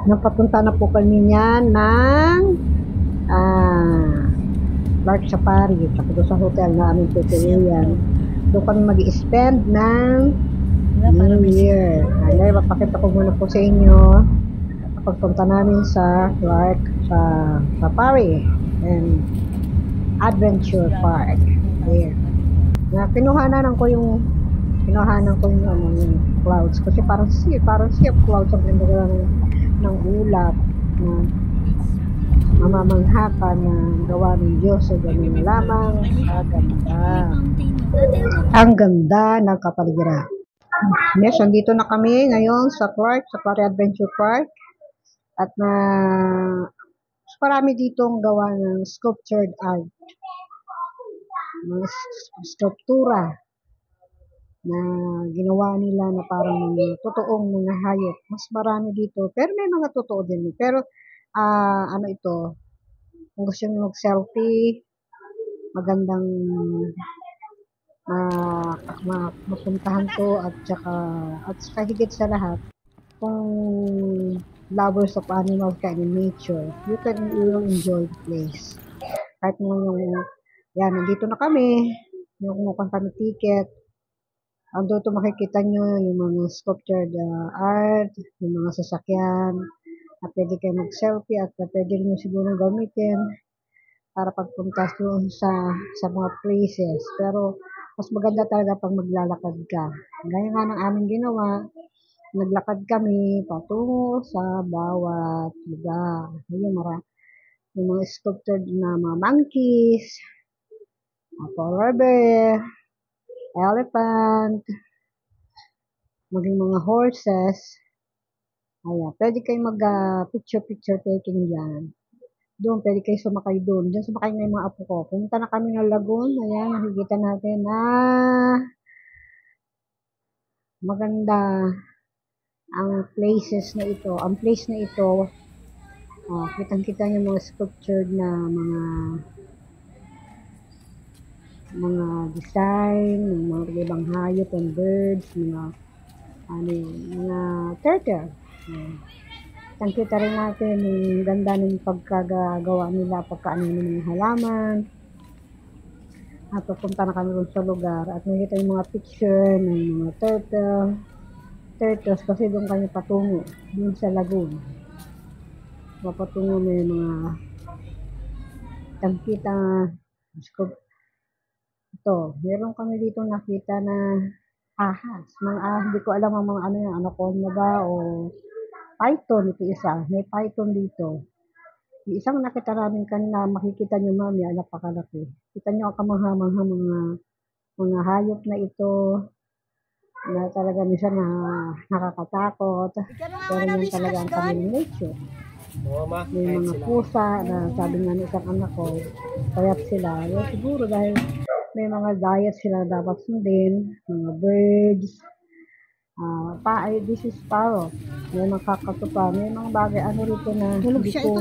Napapunta na po kami niyan ng Lark Safari. Tsaka doon sa hotel na aming tutuloyan. Doon kami mag-i-spend ng New Year. Ngayon, mapakita ko muna po sa inyo pagpunta namin sa Lark sa Safari and Adventure Park. Ayan. Kinuhanan ko yung yung clouds kasi parang sea of clouds ang ganda ng ulap na mamamangha ka na gawa ng Diyos so ganun lamang ang ganda ng kapaligiran. Yes, andito na kami ngayon sa park, sa Safari Adventure Park at marami ditong gawa ng sculptured art, mga skulptura na ginawa nila na parang totoong mga hayop. Mas marami dito. Pero may mga totoo din. Pero, ano ito, kung gusto nyo mag-selfie, magandang mapuntahan to at saka higit sa lahat, kung lovers of animals ka in nature, you will enjoy the place. Kahit mo yan, nandito na kami, yung kumukuha kami ticket, ando to makikita nyo yung mga sculptured art, yung mga sasakyan, at pwede kayo mag-selfie at pwede nyo siguro gamitin para pagpunta sa mga places. Pero mas maganda talaga pag maglalakad ka. Gaya nga ng aming ginawa, naglakad kami patungo sa bawat lugar. Yung mga sculptured na mga monkeys, polar bear, elephant, maging mga horses. Ayan, pwede kayo mag-picture taking dyan. Doon, pwede kayo sumakay doon. Diyan sumakay na yung mga apo ko. Pumunta na kami ng lagoon. Ayan, nakikita natin na maganda ang places na ito. Ang place na ito, kitang-kita yung mga sculptured na mga design, ng mga ibang hayop and birds, mga turtle. Kitang-kita rin natin yung ganda ng pagkagawa nila, pagkaano ng halaman. At pupunta na kami rin sa lugar at nakita yung mga picture ng mga turtles kasi doon kami patungo, doon sa lagoon. Papatungo may mga kitang-kita ito, meron kami dito nakita na ahas. Hindi ko alam ang mga ano yan, anaconda ba o python. Ito isa, may python dito. Yung isang nakita namin kanina, makikita nyo mamaya, napakalaki. Kita nyo ang kamangha-mangha mga hayop na ito na talaga minsan nakakatakot. Pero yan talaga ang kanilang nature. May mga pusa na sabi nga ng isang anak ko, payat sila. Siguro dahil may mga diet sila dapat sundin, mga birds, this is parrot, may mga kakatupa, may mga bagay rito na hindi ko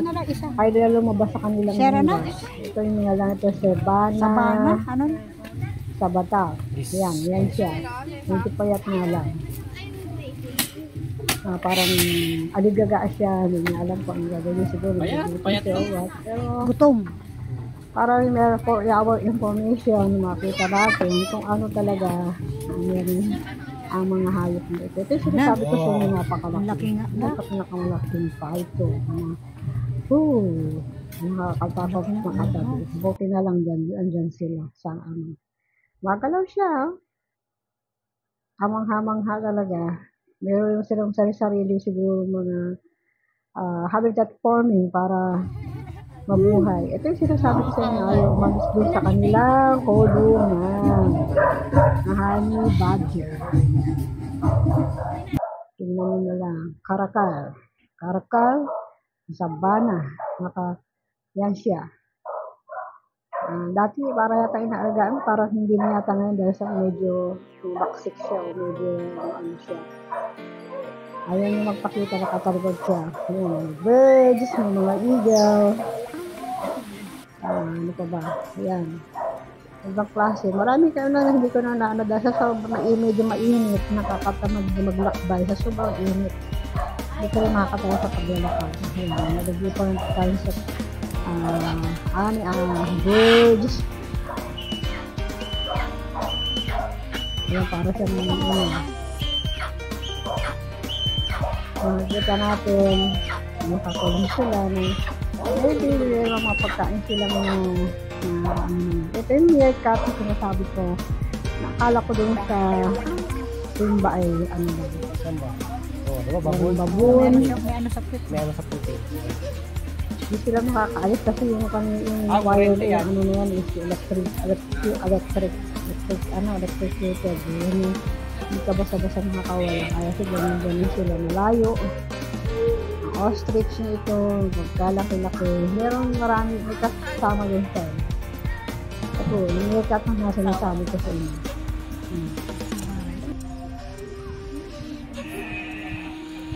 kaya lumabas sa kanilang hingga. Ito yung mga lang ito, Sabana, Sabata, yan siya, hindi payat nga lang. Parang aligaga siya, hindi niya alam kung ang gagawin siguro. Payat pero gutom. Para meron for our information, makita natin kung ano talaga ang mga hayop na ito. Ito yung sinasabi ko sa inyo, napakalaki. Napakalaking pa ito. Nakakatakot makatabi. Buti na lang dyan sila sa magalaw siya. Hamang-hamang talaga. Meron silang sarili siguro mga habitat forming para mabuhay. Ito yung sinasabi ko sa inyo, ayaw umalis din sa kanilang kulungan na honey badger. Tingnan mo na lang. Karakal, Sabana, yan siya. Dati para yata inaalagaan, para hindi na yata ngayon dahil sa medyo baksik siya o medyo siya. Ayaw niya magpakita, nakatarigod siya. May birds, may mga eagle. Ano pa ba? Ayan. Ibang klase. Marami kayo na hindi ko na dahil sa sobrang medyo mainit, nakakatamad na maglakbay sa sobrang init. hindi ka rin makakatawa sa paglalakad. Ayan, nag-different kinds of birds. Ayan, para sa mga nakikita natin, nakakulong sila maybe mga pagkain sila ito yung meerkat na sinasabi ko. Nakala ko dun sa Simba ay Samba. Diba, baboon. May ano sa puti. Hindi sila makakaalis kasi yung wire na yan is electricated. Hindi ka basta-basta nakakawala. Kaya ganyan sila malayo. Ang ostrich na ito, magkalaki-laki. Marami may kasama yun sa ito, yung meerkat na sinasabi ko sa inyo.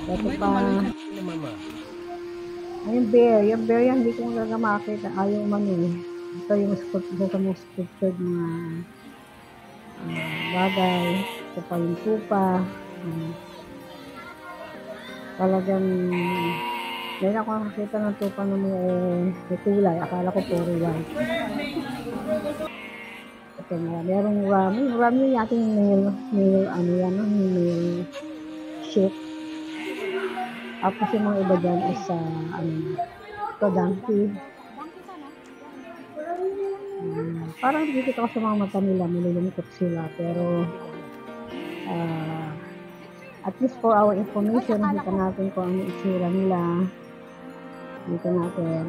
Ito pa, yung bear yan hindi ko makita, ayaw man ito yung sculptured mga bagay. Ito pa yung tupa, talagang ngayon ako nakakita ng tupa na may kulay, akala ko puro white. Ito merong rami yating male sheep. Tapos yung mga iba dyan is donkey. Parang dito ako sa mga mata nila, malulungkot sila. Pero at least for our information, nakita natin kung ano itsura nila. Dito natin.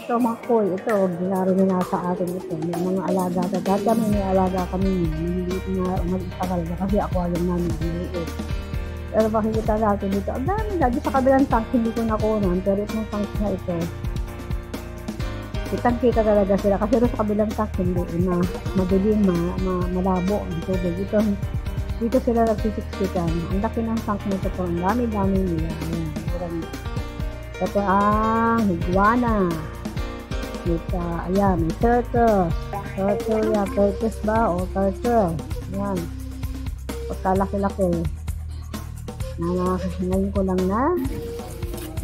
Ito mga koi, ito, ginaro na sa atin ito. May mga alaga. Dati may alaga kami. Hindi na mag-itakal na kasi aquarium namin. Pero makikita natin dito, ang dami dati sa kabilang tank, hindi ko nakunan, pero itong tank na ito, kitang-kita talaga sila, kasi sa kabilang tank, hindi na madilim, malabo ang tubig. Dito sila nagsisiksikan. Ang laki ng tank nito po, ang dami-dami nila. Ito ang iguana. Ayan, may turtle. Turtles ba? O turtle. Ayan. Pagkalaki-laki. Ngayon ko lang na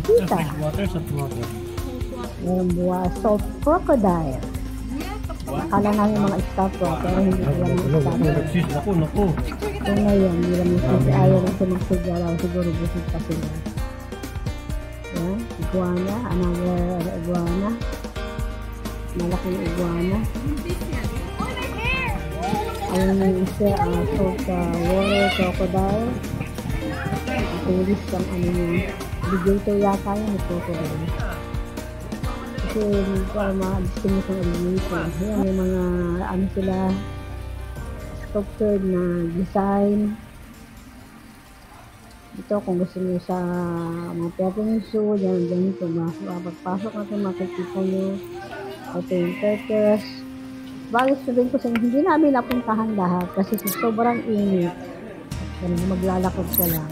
kita. Saltwater. Yung salt crocodile. Akala namin mga statue, pero hindi sila mga statue. Naku. So ngayon, hindi lang yung ayaw na sila siguro busog pa sila. Yan, iguana, another iguana. Malaking iguana. Ayun yung isa, salt water crocodile. Tulis ang alligator yata yun ito ko rin. Kasi para ma-distinguish ang alligator. Ayan, may mga sila sculptured na design. Ito kung gusto nyo sa mga petting zoo, dyan ito. Pagpasok natin makikita nyo. Ito yung turtles. Bagay sabihin ko sa inyo, hindi namin napuntahan lahat kasi sobrang init. Maglalakad ka lang.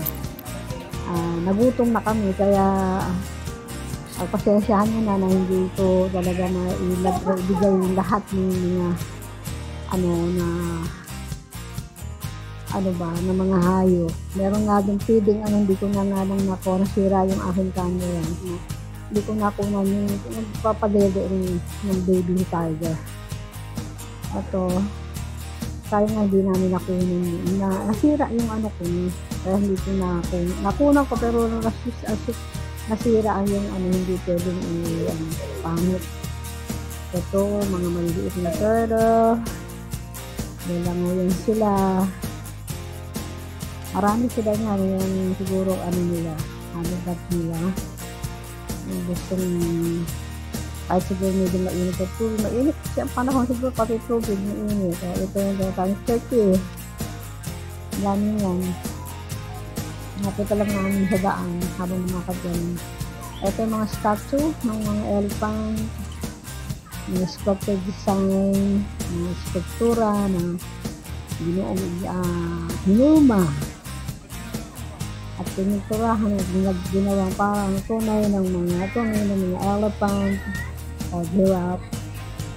Nagutom na kami kaya pasensyahan nyo na hindi ito talaga na ibigay lahat ng mga na mga hayop. Meron nga din feeding hindi ko na nga lang nasira yung aking camera. Hindi ko nakunan yung papadede ng baby tiger. Ito, sayang nga hindi namin nakunan nasira yung ko kaya hindi ko nakunan ko pero nasira ang yung hindi pwedeng pangit. Ito, mga maliliit na turtle. Nilangoyan sila. Marami sila nga yung siguro nila. Habitat nila. Yung gustong kahit siguro medyo mainit at tubig. Mainit kasi ang panahon siguro pati tubig mainit. Ito yung tayong turkey. Dami yan. Nakita lang namin sa daan habang lumakad. Ito yung mga statue ng mga elephant, mga sculpted design, mga skulptura na hinuma at pininturahan at ginawa parang tunay ng mga elephant o giraffe.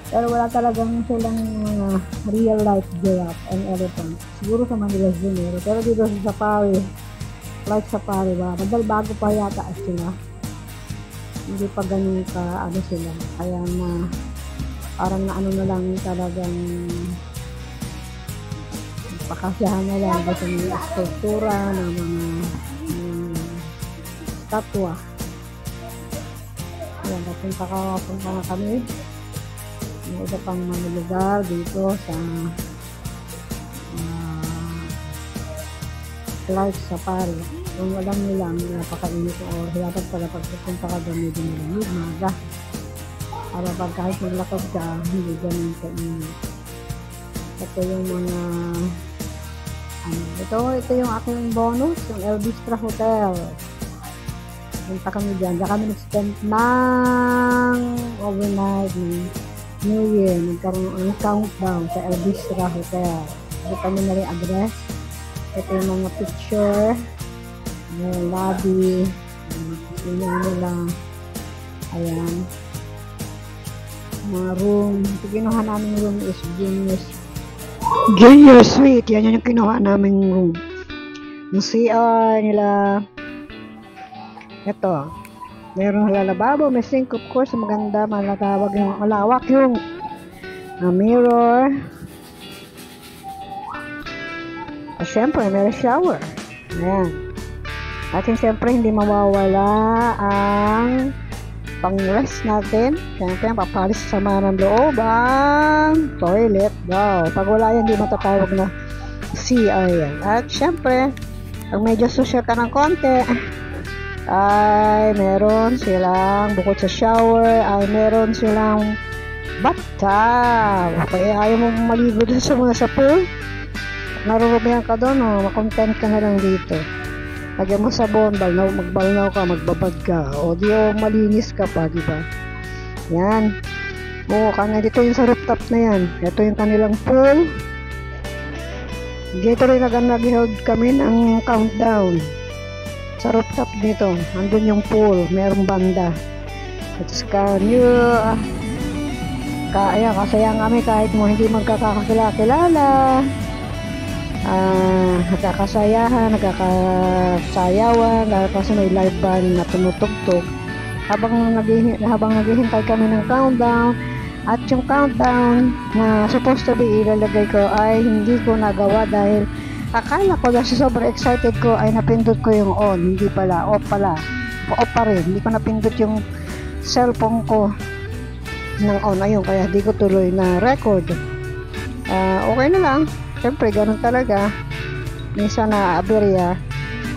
Pero wala talagang silang mga real life giraffe and elephant. Siguro sa Manila Junero. Pero dito sa safari, Flight Safari ba? Bago pa yata sila. Hindi pa ganun ka, ano sila. Kaya na, parang na ano na lang talagang pakasyahan na lang sa mga skulptura ng mga statwa. Ayan, punta na kami. May iba pang mga lugar dito sa Flight Safari. Kung alam nyo lang, napakainit o dapat pala pagpunta ka doon medyo malamig, maga. Para pag kahit maglakad ka, hindi ganun kainit. Ito yung mga ito yung aking bonus, yung El Bistro Hotel. Punta kami dyan. Diyan kami nag-spend ng overnight ng New Year. Nagkaroon ng countdown sa El Bistro Hotel. Ito nyo na rin address. Ito yung mga picture. Yung lobby. Yung nila. Ayan. Mga room. Ito kinuha namin room is Junior Suite. Yan yung kinuha namin room. Yung CR nila. Ito. Meron lalababo. May sink of course. Maganda. Malawak yung mirror. At syempre, meron shower. Ayan. At syempre, hindi mawawala ang pang-rest natin. Syempre, papalis sa mga ng loob ang toilet daw. Pag wala yan, hindi matatawag na CR yan. At syempre, pag medyo social ka ng konti, ay meron silang, bukod sa shower, ay meron silang bathtub. Kaya ayaw mo maligo dun sa pool, narurumihan ka doon, makontent ka na lang dito. Lagyan mo sabon, magbalnaw ka, magbabad ka, o di malinis ka pa, di ba? Yan. O, dito yung sa rooftop na yan. Ito yung kanilang pool. Dito rin nag-held kami ng countdown. Sa rooftop dito, andun yung pool, merong banda. At saka, kasaya kami kahit mo hindi magkakakilala. Nagkakasayahan, nagkakasayawan dahil kasi may live band na tumutugtog habang naghihintay kami ng countdown. At yung countdown na supposed to be ilalagay ko ay hindi ko nagawa dahil akala ko kasi sobrang excited ko ay napindot ko yung on, hindi pala, off pa rin, hindi ko napindot yung cellphone ko ng on, ayun, kaya hindi ko tuloy na record. Okay na lang. Siyempre, ganun talaga. Minsan na aberya.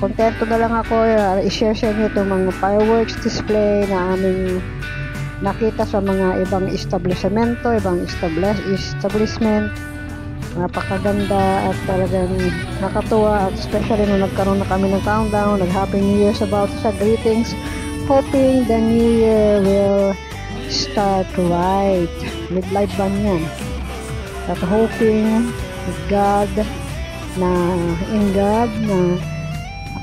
Kontento na lang ako i-share sa inyo itong mga fireworks display na aming nakita sa mga ibang establishmento, ibang establishment. Napakaganda at talagang nakatuwa. At especially nung nagkaroon na kami ng countdown, nag-Happy New Year about sa greetings. Hoping the New Year will start right. With live band yan. At hoping God na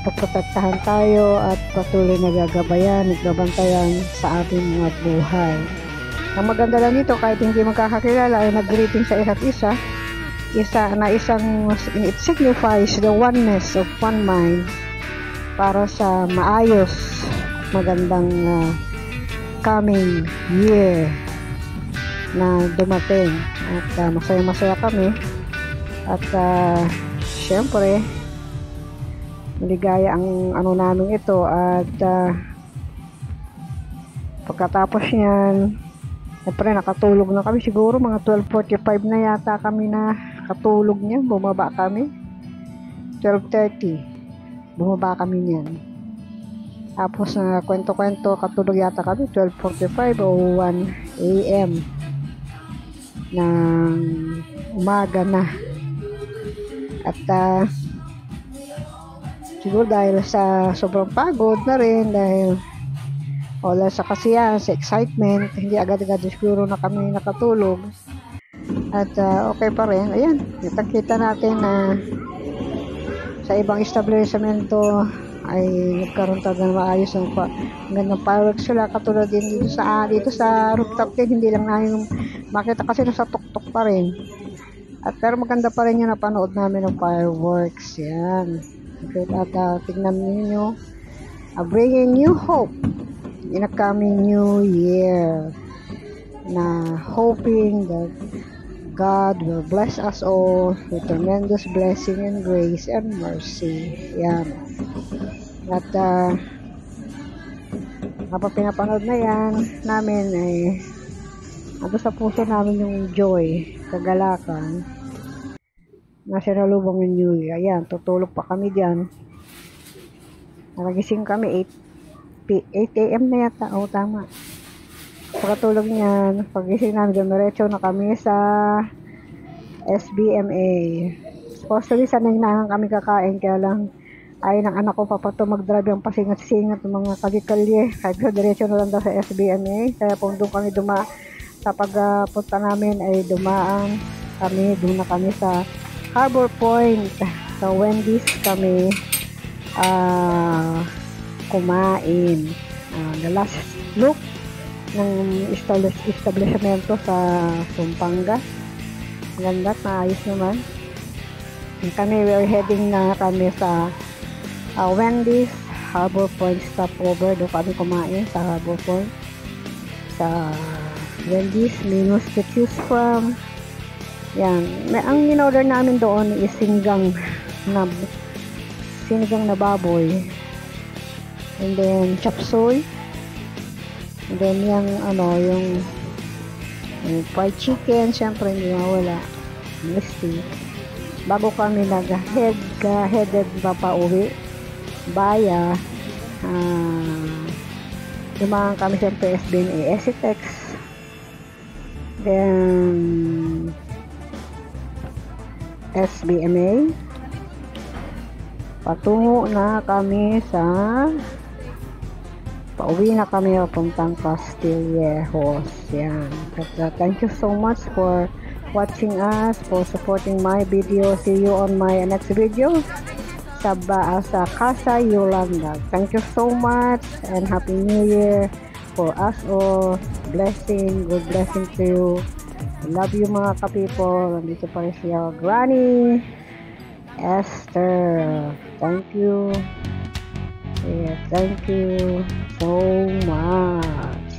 paprotektahan tayo at patuloy na gagabayan at gabantayan sa ating mga buhay. Ang maganda lang dito, kahit hindi magkakakilala ay nag-greeting sa isa't isa, it signifies the oneness of one mind para sa maayos magandang coming year na dumating. At masaya-masaya kami. At syempre maligaya ang namin ito. At pagkatapos yan, syempre nakatulog na kami, siguro mga 12:45 na yata kami na katulog niya. Bumaba kami 12:30, bumaba kami niyan. Tapos kwento-kwento, katulog yata kami 12:45 o 1 AM ng umaga na. At siguro dahil sa sobrang pagod na rin, dahil wala sa kasiyahan, sa excitement, hindi agad-agad siguro na kami nakatulog. At okay pa rin. Ayan, nakita natin na sa ibang establishmento ay nagkaroon talaga ng maayos ng gandang fireworks sila, katulad din dito sa rooftop din, hindi lang namin makita kasi nasa tuktok pa rin. At pero maganda pa rin yung napanood namin ng fireworks. Yan. Okay, at tignan ninyo, bringing new hope in a coming new year, na hoping that God will bless us all with tremendous blessing and grace and mercy. Yan. At kapag pinapanood na yan namin ay ando sa puso namin yung joy, kagalakan na sinalubong ng New Year. Ayan, tutulog pa kami dyan. Nagising kami 8 a.m. na yata. O, tama. Pagkatulog niyan, pagising namin, dumiretso na kami sa SBMA. Supposedly, sanay na kami kakain, kaya lang ay ng anak ko papato mag-drive yung pasingat-singat ng mga kalikalye. Kahit ko, diretso na lang daw sa SBMA. Kaya kung doon kami sa pagpunta namin ay dumaan kami, doon na kami sa Harbor Point. Sa Wendy's kami kumain. The last look ng establishmento sa Pampanga. Maganda, maayos naman. Kami, we're heading na kami sa Wendy's Harbor Point stopover. Doon kami kumain sa Harbor Point. Sa Wendy's, menus to choose from. Yan. Ang in-order namin doon is sinigang na baboy. And then, chop suey. And then, yung fried chicken, syempre hindi mawala. Misty. Bago kami headed pa uwi, baya, dumaan kami syempre SBMA, Esitex. Then, SBMA. Patungo na kami pauwi na kami papuntang Castillejos. Yan. Thank you so much for watching us, for supporting my video. See you on my next video sa Casa Yolanda. Thank you so much and Happy New Year for us all. Blessing, good blessing to you. I love you mga ka-people. Nandito pa rin siya, Granny Esther. Thank you. Yeah, thank you so much.